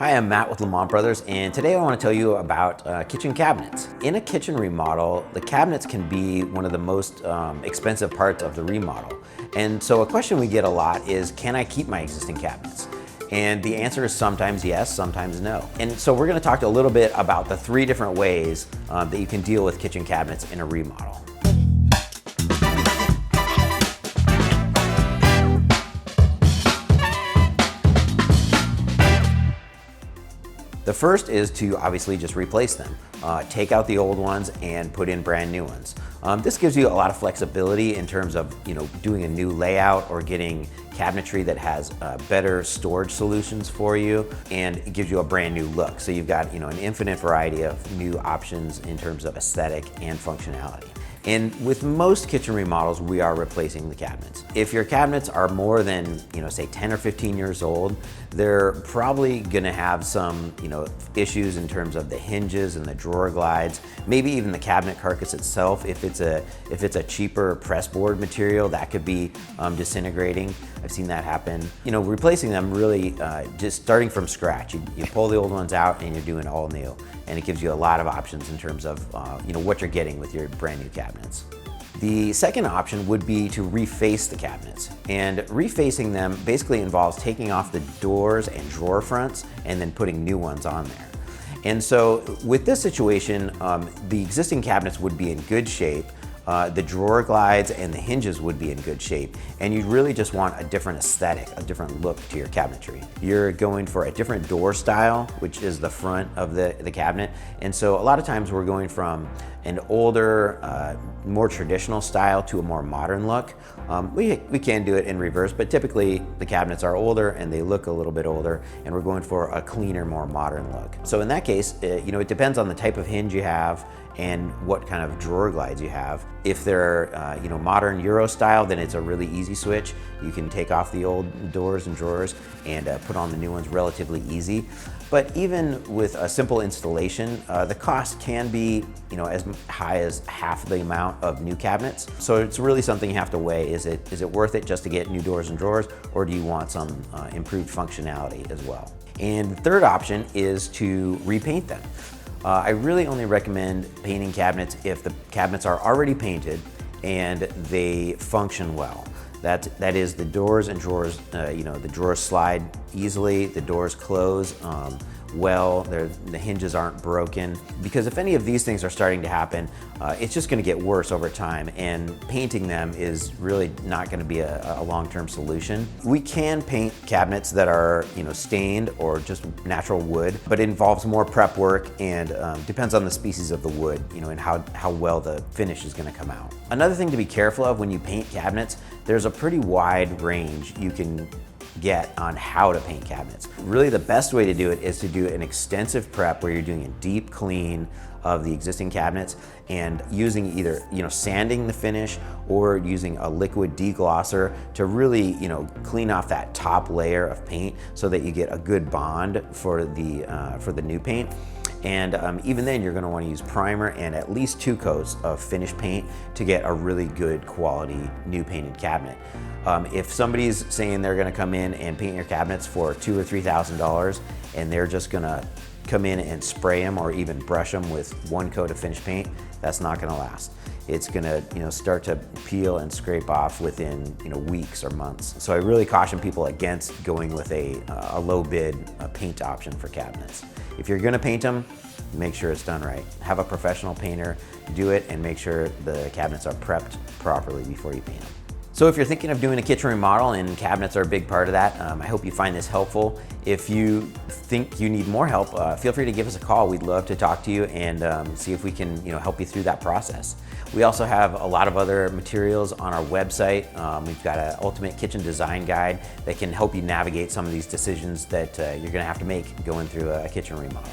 Hi, I'm Matt with Lamont Brothers, and today I want to tell you about kitchen cabinets. In a kitchen remodel, the cabinets can be one of the most expensive parts of the remodel. And so a question we get a lot is, can I keep my existing cabinets? And the answer is sometimes yes, sometimes no. And so we're going to talk a little bit about the three different ways that you can deal with kitchen cabinets in a remodel. The first is to obviously just replace them. Take out the old ones and put in brand new ones. This gives you a lot of flexibility in terms of doing a new layout or getting cabinetry that has better storage solutions for you, and it gives you a brand new look. So you've got an infinite variety of new options in terms of aesthetic and functionality. And with most kitchen remodels, we are replacing the cabinets. If your cabinets are more than, say 10 or 15 years old, they're probably gonna have some, issues in terms of the hinges and the drawer glides, maybe even the cabinet carcass itself. If it's a cheaper pressboard material, that could be disintegrating. I've seen that happen. Replacing them really just starting from scratch. You pull the old ones out and you're doing all new. And it gives you a lot of options in terms of what you're getting with your brand new cabinets. The second option would be to reface the cabinets. And refacing them basically involves taking off the doors and drawer fronts and then putting new ones on there. And so with this situation, the existing cabinets would be in good shape. The drawer glides and the hinges would be in good shape, and you really just want a different aesthetic, a different look to your cabinetry. You're going for a different door style, which is the front of the cabinet, and so a lot of times we're going from an older, more traditional style to a more modern look. We can do it in reverse, but typically the cabinets are older and they look a little bit older, and we're going for a cleaner, more modern look. So in that case, it depends on the type of hinge you have and what kind of drawer glides you have. If they're modern Euro style, then it's a really easy switch. You can take off the old doors and drawers and put on the new ones relatively easy. But even with a simple installation, the cost can be as high as half the amount of new cabinets. So it's really something you have to weigh. Is it worth it just to get new doors and drawers, or do you want some improved functionality as well? And the third option is to repaint them. I really only recommend painting cabinets if the cabinets are already painted and they function well. That is, the doors and drawers, the drawers slide easily, the doors close well, the hinges aren't broken. Because if any of these things are starting to happen, it's just gonna get worse over time, and painting them is really not gonna be a long-term solution. We can paint cabinets that are stained or just natural wood, but it involves more prep work and depends on the species of the wood, and how well the finish is gonna come out. Another thing to be careful of when you paint cabinets, there's a pretty wide range you can get on how to paint cabinets. Really, the best way to do it is to do an extensive prep where you're doing a deep clean of the existing cabinets and using either sanding the finish or using a liquid deglosser to really clean off that top layer of paint so that you get a good bond for the new paint. And even then, you're going to want to use primer and at least 2 coats of finished paint to get a really good quality new painted cabinet. If somebody's saying they're going to come in and paint your cabinets for $2,000 or $3,000 and they're just going to come in and spray them or even brush them with 1 coat of finished paint, that's not going to last. It's going to start to peel and scrape off within weeks or months. So I really caution people against going with a low bid paint option for cabinets. If you're going to paint them, make sure it's done right. Have a professional painter do it and make sure the cabinets are prepped properly before you paint them. So if you're thinking of doing a kitchen remodel and cabinets are a big part of that, I hope you find this helpful. If you think you need more help, feel free to give us a call. We'd love to talk to you and see if we can help you through that process. We also have a lot of other materials on our website. We've got an ultimate kitchen design guide that can help you navigate some of these decisions that you're gonna have to make going through a kitchen remodel.